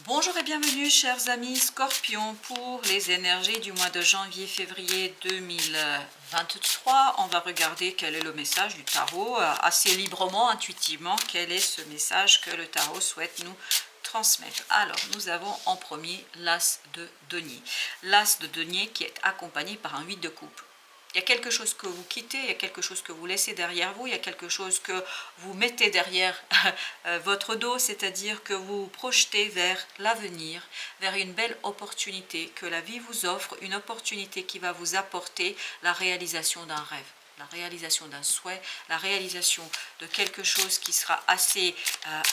Bonjour et bienvenue chers amis Scorpions pour les énergies du mois de janvier-février 2023. On va regarder quel est le message du tarot, assez librement, intuitivement, quel est ce message que le tarot souhaite nous transmettre. Alors nous avons en premier l'As de denier. L'As de denier qui est accompagné par un 8 de coupe. Il y a quelque chose que vous quittez, il y a quelque chose que vous laissez derrière vous, il y a quelque chose que vous mettez derrière votre dos, c'est-à-dire que vous vous projetez vers l'avenir, vers une belle opportunité que la vie vous offre, une opportunité qui va vous apporter la réalisation d'un rêve, la réalisation d'un souhait, la réalisation de quelque chose qui sera assez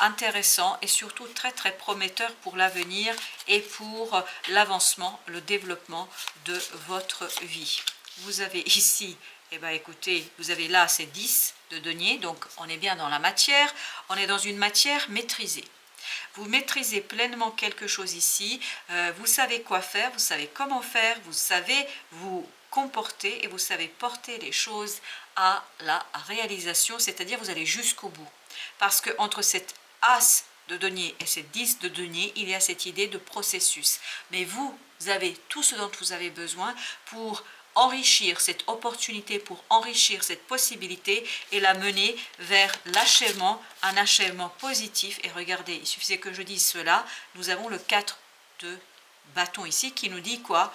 intéressant et surtout très très prometteur pour l'avenir et pour l'avancement, le développement de votre vie. Vous avez ici, eh ben écoutez, vous avez là c'est 10 de denier, donc on est bien dans la matière, on est dans une matière maîtrisée. Vous maîtrisez pleinement quelque chose ici, vous savez quoi faire, vous savez comment faire, vous savez vous comporter et vous savez porter les choses à la réalisation, c'est-à-dire vous allez jusqu'au bout. Parce que entre cette as de denier et cette 10 de denier, il y a cette idée de processus. Mais vous avez tout ce dont vous avez besoin pour enrichir cette opportunité, pour enrichir cette possibilité et la mener vers l'achèvement, un achèvement positif. Et regardez, il suffisait que je dise cela, nous avons le 4 de bâton ici qui nous dit quoi?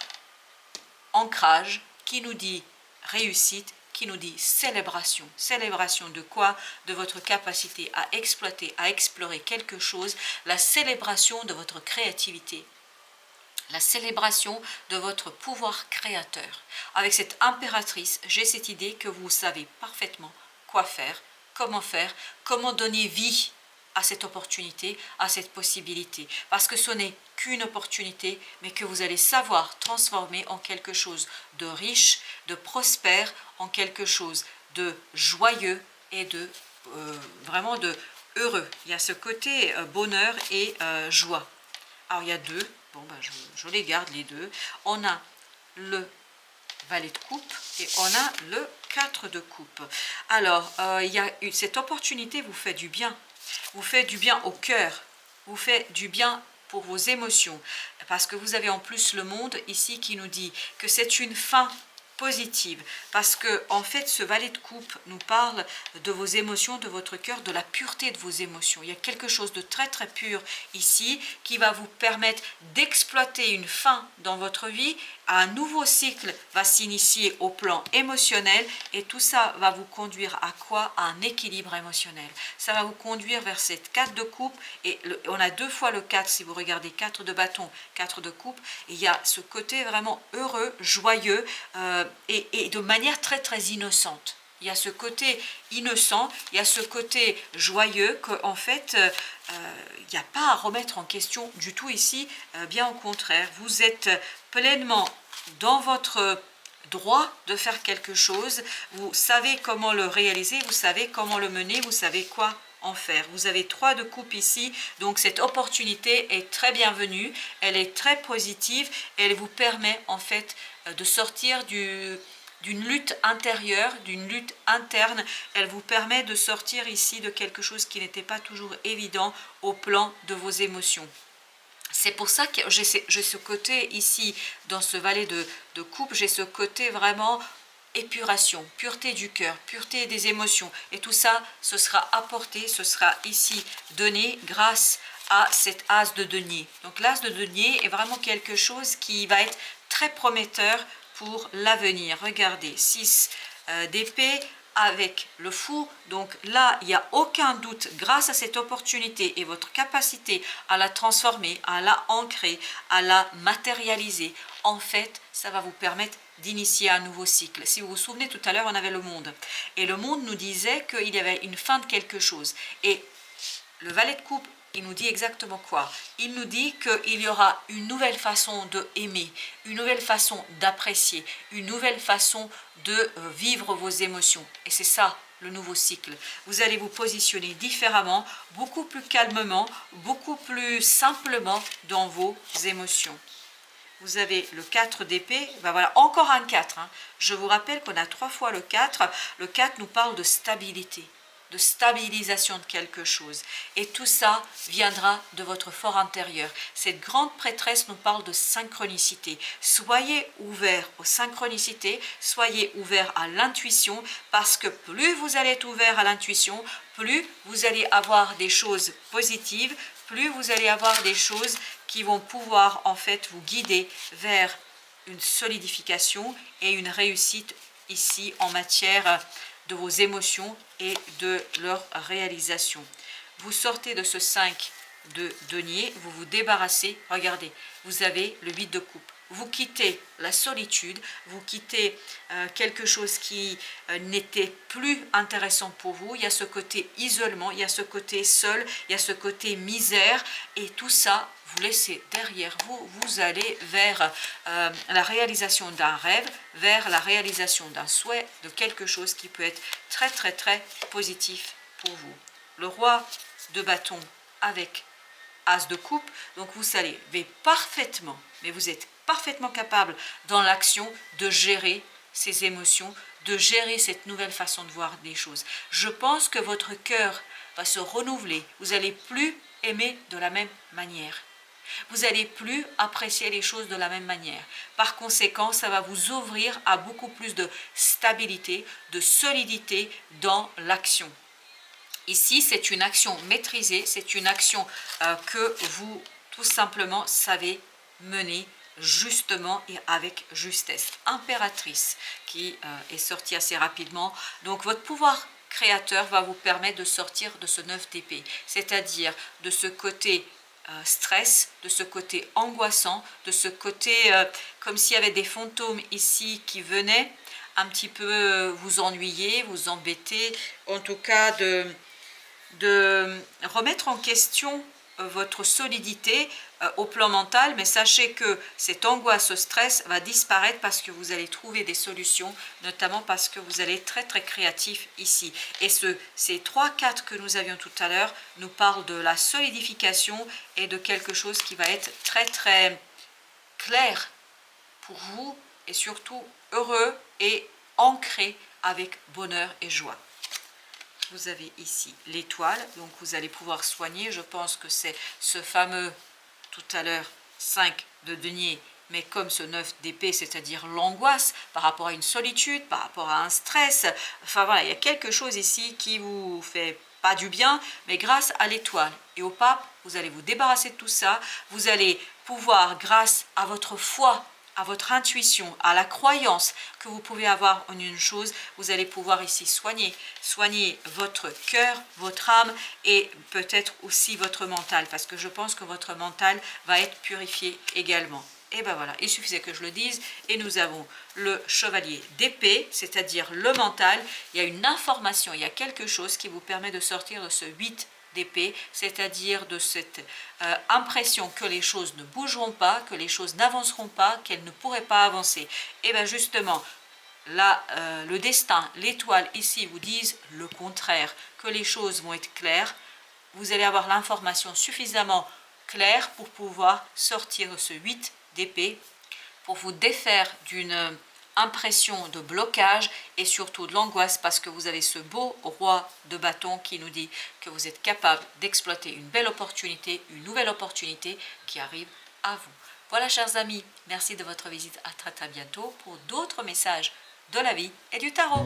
Ancrage, qui nous dit réussite, qui nous dit célébration. Célébration de quoi? De votre capacité à exploiter, à explorer quelque chose, la célébration de votre créativité, la célébration de votre pouvoir créateur. Avec cette impératrice, j'ai cette idée que vous savez parfaitement quoi faire, comment donner vie à cette opportunité, à cette possibilité. Parce que ce n'est qu'une opportunité, mais que vous allez savoir transformer en quelque chose de riche, de prospère, en quelque chose de joyeux et de vraiment de heureux. Il y a ce côté bonheur et joie. Alors il y a deux. Bon, ben je les garde les deux. On a le valet de coupe et on a le 4 de coupe. Alors, il y a cette opportunité vous fait du bien. Vous fait du bien au cœur. Vous fait du bien pour vos émotions. Parce que vous avez en plus le monde ici qui nous dit que c'est une fin positive, parce que en fait ce valet de coupe nous parle de vos émotions, de votre cœur, de la pureté de vos émotions. Il y a quelque chose de très très pur ici qui va vous permettre d'exploiter une fin dans votre vie. Un nouveau cycle va s'initier au plan émotionnel et tout ça va vous conduire à quoi? À un équilibre émotionnel. Ça va vous conduire vers cette 4 de coupe et on a deux fois le 4 si vous regardez 4 de bâton, 4 de coupe. Et il y a ce côté vraiment heureux, joyeux et de manière très très innocente. Il y a ce côté innocent, il y a ce côté joyeux qu'en fait, il n'y a pas à remettre en question du tout ici, bien au contraire. Vous êtes pleinement dans votre droit de faire quelque chose, vous savez comment le réaliser, vous savez comment le mener, vous savez quoi en faire. Vous avez 3 de coupe ici, donc cette opportunité est très bienvenue, elle est très positive, elle vous permet en fait de sortir d'une lutte intérieure, d'une lutte interne. Elle vous permet de sortir ici de quelque chose qui n'était pas toujours évident au plan de vos émotions. C'est pour ça que j'ai ce côté ici, dans ce valet de coupe, j'ai ce côté vraiment épuration, pureté du cœur, pureté des émotions. Et tout ça, ce sera apporté, ce sera ici donné grâce à cet as de denier. Donc l'as de denier est vraiment quelque chose qui va être très prometteur pour l'avenir. Regardez, 6 d'épée avec le fou, donc là il n'y a aucun doute, grâce à cette opportunité et votre capacité à la transformer, à la ancrer, à la matérialiser, en fait ça va vous permettre d'initier un nouveau cycle. Si vous vous souvenez, tout à l'heure on avait le monde, et le monde nous disait qu'il y avait une fin de quelque chose, et le valet de coupe, il nous dit exactement quoi? Il nous dit qu'il y aura une nouvelle façon de aimer, une nouvelle façon d'apprécier, une nouvelle façon de vivre vos émotions. Et c'est ça le nouveau cycle. Vous allez vous positionner différemment, beaucoup plus calmement, beaucoup plus simplement dans vos émotions. Vous avez le 4 d'épée, ben voilà, encore un 4. Hein. Je vous rappelle qu'on a 3 fois le 4. Le 4 nous parle de stabilité. de stabilisation de quelque chose. Et tout ça viendra de votre fort intérieur. Cette grande prêtresse nous parle de synchronicité. Soyez ouverts aux synchronicités, soyez ouverts à l'intuition, parce que plus vous allez être ouverts à l'intuition, plus vous allez avoir des choses positives, plus vous allez avoir des choses qui vont pouvoir en fait vous guider vers une solidification et une réussite ici en matière de vos émotions et de leur réalisation. Vous sortez de ce 5 de denier, vous vous débarrassez, regardez, vous avez le 8 de coupe. Vous quittez la solitude, vous quittez quelque chose qui n'était plus intéressant pour vous. Il y a ce côté isolement, il y a ce côté seul, il y a ce côté misère, et tout ça, vous laissez derrière vous. Vous allez vers la réalisation d'un rêve, vers la réalisation d'un souhait, de quelque chose qui peut être très très très positif pour vous. Le roi de bâton avec As de coupe, donc vous savez parfaitement, mais vous êtes parfaitement capable dans l'action de gérer ces émotions, de gérer cette nouvelle façon de voir des choses. Je pense que votre cœur va se renouveler, vous n'allez plus aimer de la même manière. Vous n'allez plus apprécier les choses de la même manière. Par conséquent, ça va vous ouvrir à beaucoup plus de stabilité, de solidité dans l'action. Ici, c'est une action maîtrisée, c'est une action que vous, tout simplement, savez mener justement et avec justesse. Impératrice, qui est sortie assez rapidement. Donc, votre pouvoir créateur va vous permettre de sortir de ce 9 d'épée, c'est-à-dire de ce côté stress, de ce côté angoissant, de ce côté comme s'il y avait des fantômes ici qui venaient un petit peu vous ennuyer, vous embêter, en tout cas de remettre en question votre solidité au plan mental, mais sachez que cette angoisse, ce stress va disparaître parce que vous allez trouver des solutions, notamment parce que vous allez être très très créatif ici. Et ces 3-4 que nous avions tout à l'heure nous parlent de la solidification et de quelque chose qui va être très très clair pour vous et surtout heureux et ancré avec bonheur et joie. Vous avez ici l'étoile, donc vous allez pouvoir soigner. Je pense que c'est ce fameux, tout à l'heure, 5 de denier, mais comme ce 9 d'épée, c'est-à-dire l'angoisse par rapport à une solitude, par rapport à un stress. Enfin voilà, il y a quelque chose ici qui vous fait pas du bien, mais grâce à l'étoile et au pape, vous allez vous débarrasser de tout ça. Vous allez pouvoir, grâce à votre foi, à votre intuition, à la croyance que vous pouvez avoir en une chose, vous allez pouvoir ici soigner votre cœur, votre âme et peut-être aussi votre mental, parce que je pense que votre mental va être purifié également. Et ben voilà, il suffisait que je le dise. Et nous avons le chevalier d'épée, c'est-à-dire le mental. Il y a une information, il y a quelque chose qui vous permet de sortir de ce 8 d'épée, c'est-à-dire de cette impression que les choses ne bougeront pas, que les choses n'avanceront pas, qu'elles ne pourraient pas avancer. Et bien justement, là, le destin, l'étoile ici vous disent le contraire, que les choses vont être claires. Vous allez avoir l'information suffisamment claire pour pouvoir sortir de ce 8 d'épée, pour vous défaire d'une impression de blocage et surtout de l'angoisse, parce que vous avez ce beau roi de bâton qui nous dit que vous êtes capable d'exploiter une belle opportunité, une nouvelle opportunité qui arrive à vous. Voilà, chers amis, merci de votre visite. À très très bientôt pour d'autres messages de la vie et du tarot.